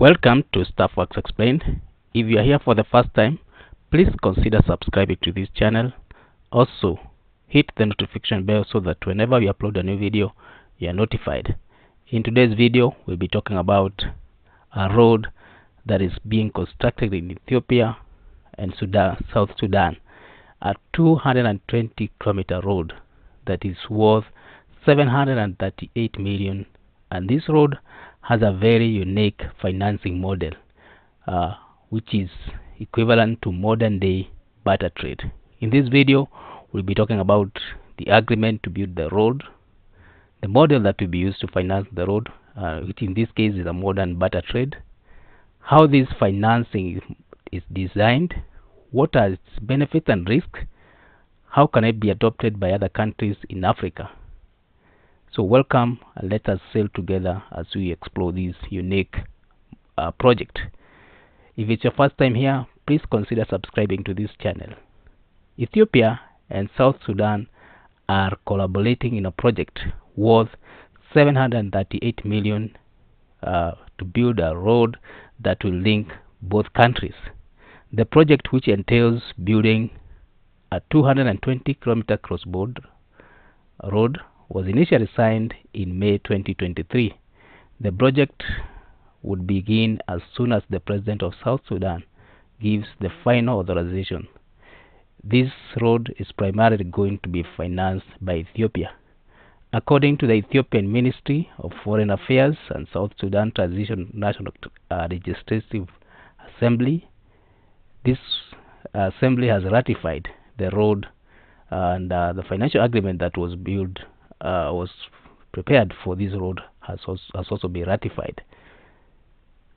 Welcome to Staffworks Explained. If you are here for the first time, please consider subscribing to this channel. Also, hit the notification bell so that whenever we upload a new video, you are notified. In today's video, we'll be talking about a road that is being constructed in Ethiopia and South Sudan, a 220-kilometer road that is worth 738 million, and this road has a very unique financing model, which is equivalent to modern day barter trade. In this video, we'll be talking about the agreement to build the road, the model that will be used to finance the road, which in this case is a modern barter trade, how this financing is designed, what are its benefits and risks, how can it be adopted by other countries in Africa. So welcome, and let us sail together as we explore this unique project. If it's your first time here, please consider subscribing to this channel. Ethiopia and South Sudan are collaborating in a project worth 738 million to build a road that will link both countries. The project, which entails building a 220-kilometer cross-border road, was initially signed in May 2023. The project would begin as soon as the President of South Sudan gives the final authorization. This road is primarily going to be financed by Ethiopia. According to the Ethiopian Ministry of Foreign Affairs and South Sudan Transition National Legislative Assembly, this assembly has ratified the road, and the financial agreement that was prepared for this road has also been ratified.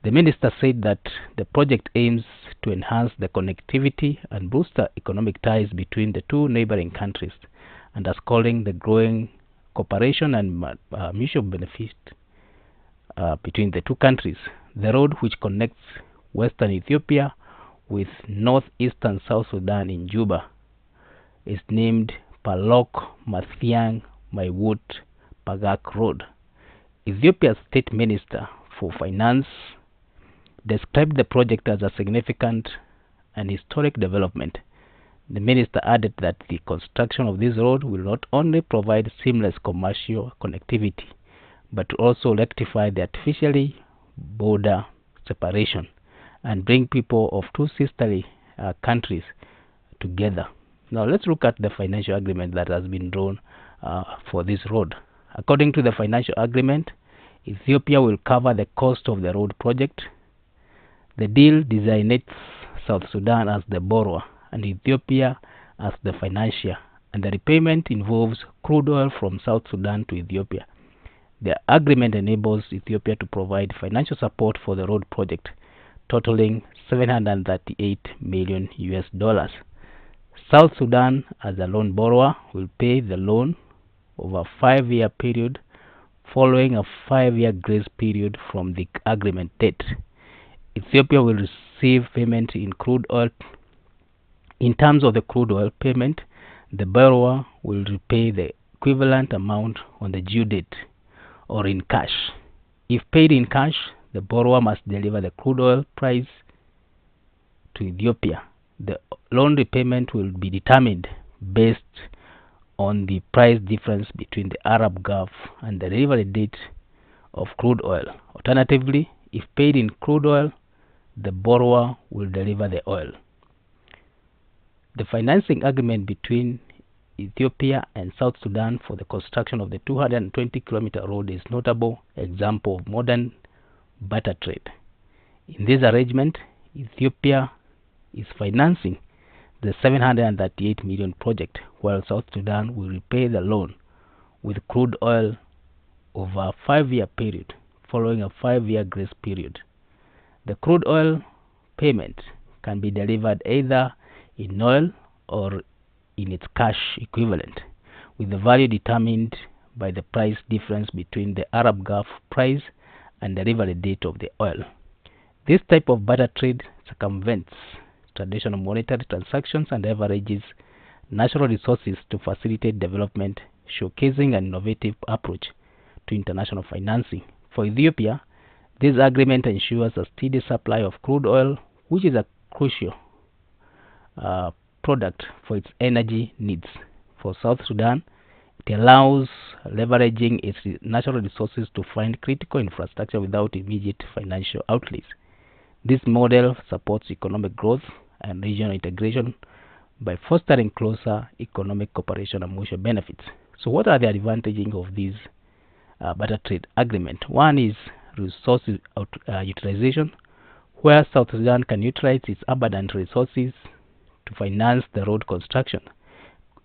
The minister said that the project aims to enhance the connectivity and boost the economic ties between the two neighboring countries, underscoring the growing cooperation and mutual benefit between the two countries. The road, which connects Western Ethiopia with Northeastern South Sudan in Juba, is named Palok Mathiang Maiwut Pagak Road. Ethiopia's State Minister for Finance described the project as a significant and historic development. The minister added that the construction of this road will not only provide seamless commercial connectivity, but also rectify the artificially border separation and bring people of two sisterly countries together. Now let's look at the financial agreement that has been drawn for this road. According to the financial agreement, Ethiopia will cover the cost of the road project. The deal designates South Sudan as the borrower and Ethiopia as the financier, and the repayment involves crude oil from South Sudan to Ethiopia. The agreement enables Ethiopia to provide financial support for the road project, totaling $738 million. South Sudan, as a loan borrower, will pay the loan over a 5-year period, following a 5-year grace period from the agreement date. Ethiopia will receive payment in crude oil. In terms of the crude oil payment, the borrower will repay the equivalent amount on the due date or in cash. If paid in cash, the borrower must deliver the crude oil price to Ethiopia. The loan repayment will be determined based on the price difference between the Arab Gulf and the delivery date of crude oil. Alternatively, if paid in crude oil, the borrower will deliver the oil. The financing agreement between Ethiopia and South Sudan for the construction of the 220-kilometer road is a notable example of modern barter trade. In this arrangement, Ethiopia is financing the 738 million project, while South Sudan will repay the loan with crude oil over a 5-year period, following a 5-year grace period. The crude oil payment can be delivered either in oil or in its cash equivalent, with the value determined by the price difference between the Arab Gulf price and the delivery date of the oil. This type of barter trade circumvents traditional monetary transactions and leverages natural resources to facilitate development, showcasing an innovative approach to international financing. For Ethiopia, This agreement ensures a steady supply of crude oil, which is a crucial product for its energy needs. For South Sudan, it allows leveraging its natural resources to fund critical infrastructure without immediate financial outlays. This model supports economic growth and regional integration by fostering closer economic cooperation and mutual benefits. So what are the advantages of this barter trade agreement? One is resource utilization, where South Sudan can utilize its abundant resources to finance the road construction,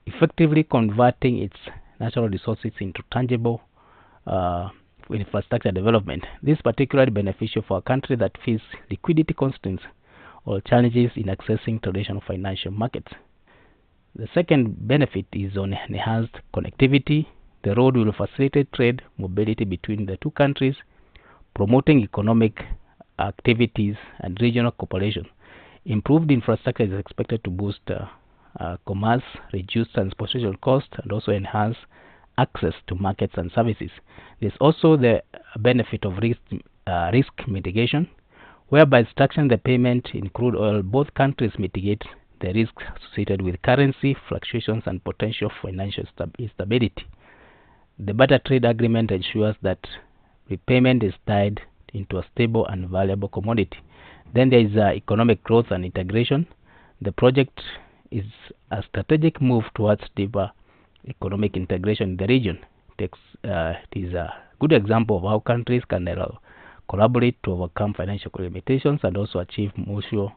effectively converting its natural resources into tangible infrastructure development. This is particularly beneficial for a country that faces liquidity constraints or challenges in accessing traditional financial markets. The second benefit is on enhanced connectivity. The road will facilitate trade mobility between the two countries, promoting economic activities and regional cooperation. Improved infrastructure is expected to boost commerce, reduce transportation costs, and also enhance access to markets and services. There's also the benefit of risk mitigation, whereby structuring the payment in crude oil, both countries mitigate the risks associated with currency fluctuations and potential financial instability. The barter trade agreement ensures that repayment is tied into a stable and valuable commodity. Then there is economic growth and integration. The project is a strategic move towards deeper economic integration in the region. It is a good example of how countries can collaborate to overcome financial limitations and also achieve mutual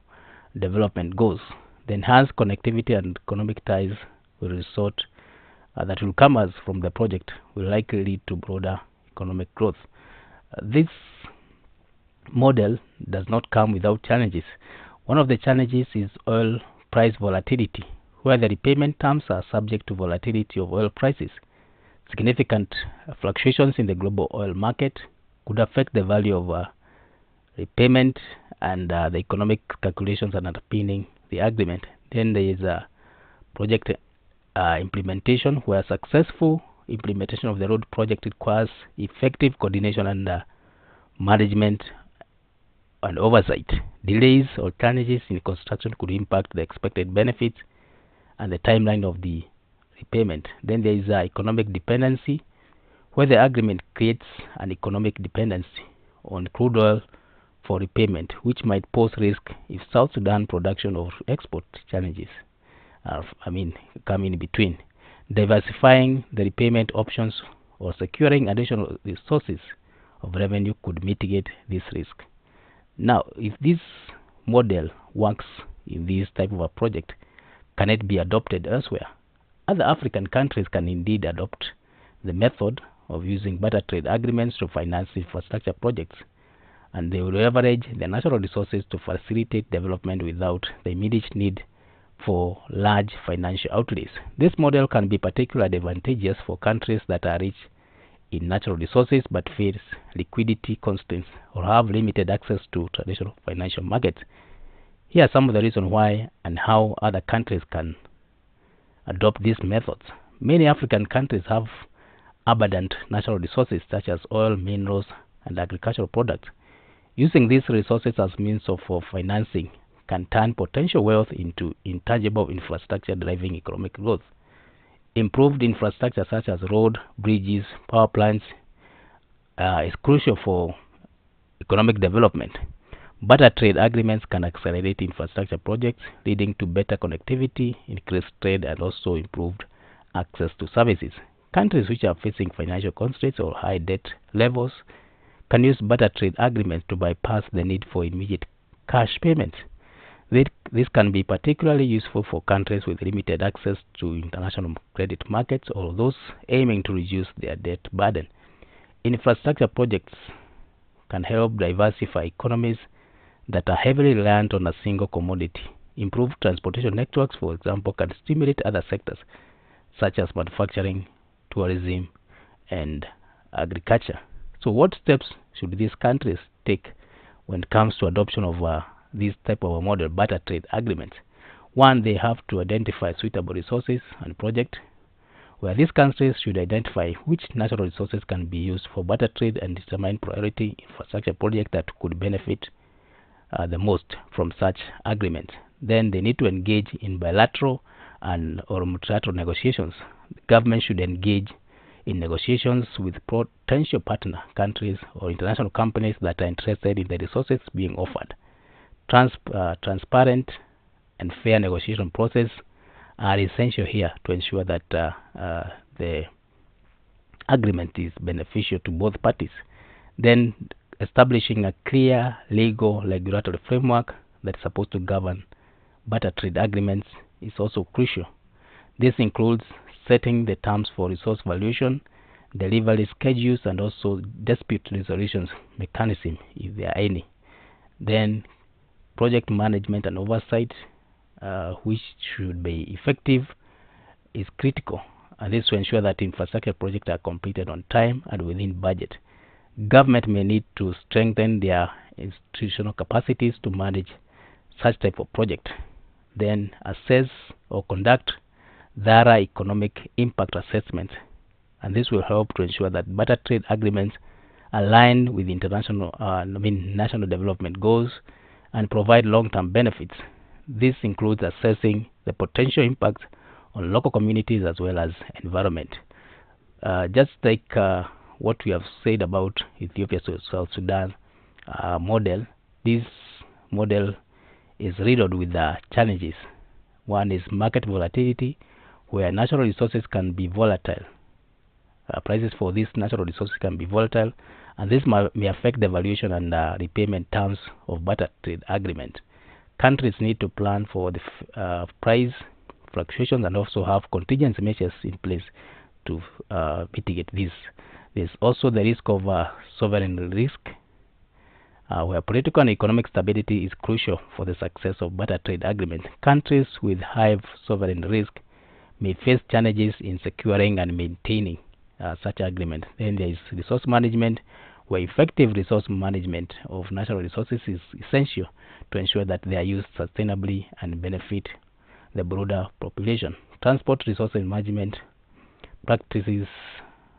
development goals. The enhanced connectivity and economic ties that will come as from the project will likely lead to broader economic growth. This model does not come without challenges. One of the challenges is oil price volatility, where the repayment terms are subject to volatility of oil prices. Significant fluctuations in the global oil market could affect the value of repayment and the economic calculations underpinning the agreement. Then there is a project implementation, where successful implementation of the road project requires effective coordination and management and oversight. Delays or challenges in construction could impact the expected benefits and the timeline of the repayment. Then there is economic dependency, where the agreement creates an economic dependency on crude oil for repayment, which might pose risk if South Sudan production or export challenges come in between. Diversifying the repayment options or securing additional sources of revenue could mitigate this risk. Now, if this model works in this type of a project, can it be adopted elsewhere? Other African countries can indeed adopt the method of using barter trade agreements to finance infrastructure projects, and they will leverage the natural resources to facilitate development without the immediate need for large financial outlays. This model can be particularly advantageous for countries that are rich in natural resources but face liquidity constraints or have limited access to traditional financial markets. Here are some of the reasons why and how other countries can adopt these methods. Many African countries have abundant natural resources such as oil, minerals, and agricultural products. Using these resources as means of financing can turn potential wealth into intangible infrastructure driving economic growth. Improved infrastructure such as road, bridges, power plants is crucial for economic development. Barter trade agreements can accelerate infrastructure projects, leading to better connectivity, increased trade, and also improved access to services. Countries which are facing financial constraints or high debt levels can use barter trade agreements to bypass the need for immediate cash payments. This can be particularly useful for countries with limited access to international credit markets or those aiming to reduce their debt burden. Infrastructure projects can help diversify economies that are heavily reliant on a single commodity. Improved transportation networks, for example, can stimulate other sectors such as manufacturing, tourism, and agriculture. So what steps should these countries take when it comes to adoption of this type of a model, barter trade agreements? One, they have to identify suitable resources and projects where these countries should identify which natural resources can be used for barter trade and determine priority infrastructure projects that could benefit the most from such agreements. Then they need to engage in bilateral and or multilateral negotiations. The government should engage in negotiations with potential partner countries or international companies that are interested in the resources being offered. Transparent and fair negotiation process are essential here to ensure that the agreement is beneficial to both parties. Then establishing a clear legal regulatory framework that is supposed to govern barter trade agreements is also crucial. This includes setting the terms for resource valuation, delivery schedules, and also dispute resolution mechanism if there are any. Then project management and oversight, which should be effective, is critical, and this to ensure that infrastructure projects are completed on time and within budget. Government may need to strengthen their institutional capacities to manage such type of project. Then assess or conduct thorough economic impact assessment, and this will help to ensure that barter trade agreements align with international national development goals and provide long-term benefits. This includes assessing the potential impact on local communities as well as environment. Just like what we have said about Ethiopia and South Sudan model, this model is riddled with challenges. One is market volatility, where natural resources can be volatile. Prices for these natural resources can be volatile, and this may affect the valuation and repayment terms of barter trade agreement. Countries need to plan for the price fluctuations and also have contingency measures in place to mitigate this. There's also the risk of sovereign risk, where political and economic stability is crucial for the success of barter trade agreements. Countries with high sovereign risk may face challenges in securing and maintaining such agreement. Then there is resource management, where effective resource management of natural resources is essential to ensure that they are used sustainably and benefit the broader population. Transport resource management practices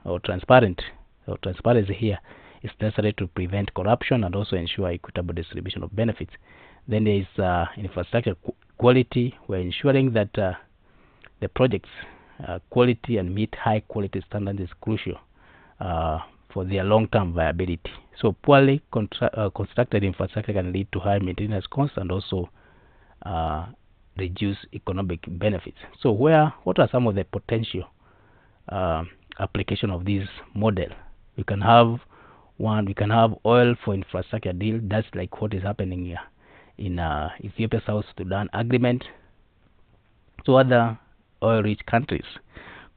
or transparency here is necessary to prevent corruption and also ensure equitable distribution of benefits. Then there is infrastructure quality, where ensuring that the projects quality and meet high quality standards is crucial for their long-term viability. So poorly constructed infrastructure can lead to high maintenance costs and also reduce economic benefits. So what are some of the potential application of this model? We can have oil for infrastructure deal. That's like what is happening here in Ethiopia South Sudan agreement. So other oil-rich countries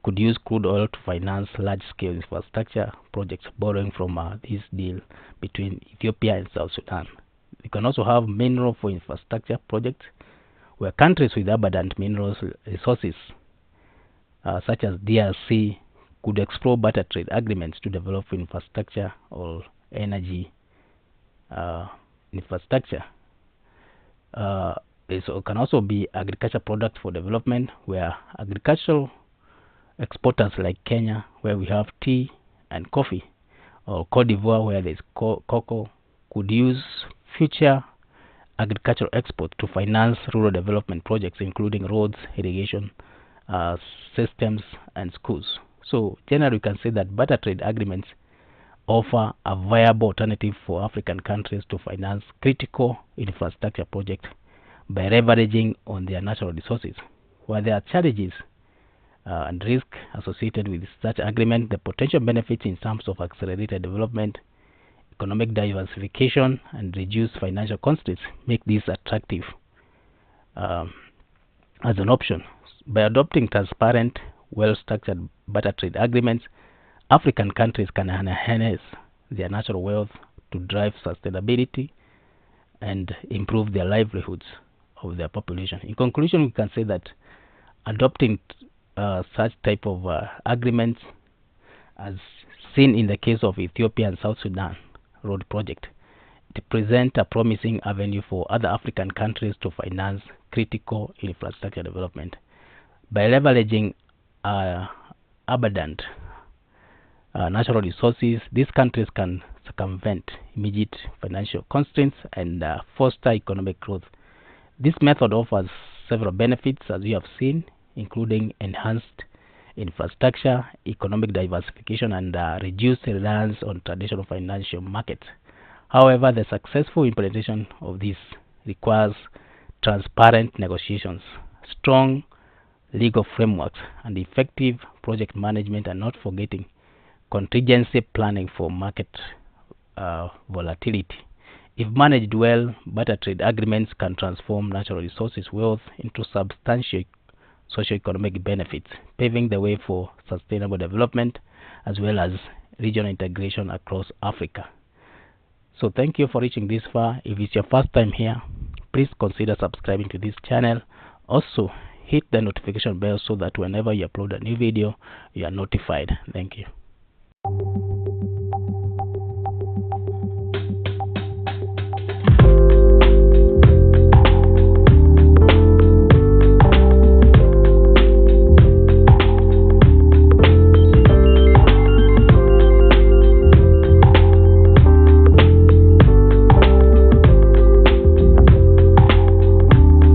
could use crude oil to finance large-scale infrastructure projects, borrowing from this deal between Ethiopia and South Sudan. We can also have mineral for infrastructure projects, where countries with abundant mineral resources, such as DRC, could explore barter trade agreements to develop infrastructure or energy infrastructure. It can also be agriculture products for development, where agricultural exporters like Kenya, where we have tea and coffee, or Cote d'Ivoire, where there is cocoa, could use future agricultural export to finance rural development projects, including roads, irrigation systems, and schools. So generally, we can say that barter trade agreements offer a viable alternative for African countries to finance critical infrastructure projects by leveraging on their natural resources. While there are challenges and risk associated with such agreement, the potential benefits in terms of accelerated development, economic diversification, and reduced financial constraints make this attractive as an option. By adopting transparent, well-structured barter trade agreements, African countries can enhance their natural wealth to drive sustainability and improve their livelihoods of their population. In conclusion, we can say that adopting such type of agreements, as seen in the case of Ethiopia and South Sudan road project, it presents a promising avenue for other African countries to finance critical infrastructure development. By leveraging abundant natural resources, these countries can circumvent immediate financial constraints and foster economic growth. This method offers several benefits, as we have seen, including enhanced infrastructure, economic diversification, and reduced reliance on traditional financial markets. However, the successful implementation of this requires transparent negotiations, strong legal frameworks, and effective project management, and not forgetting contingency planning for market volatility. If managed well, barter trade agreements can transform natural resources wealth into substantial socio-economic benefits, paving the way for sustainable development as well as regional integration across Africa. So thank you for reaching this far. If it's your first time here, please consider subscribing to this channel. Also, hit the notification bell so that whenever you upload a new video, you are notified. Thank you.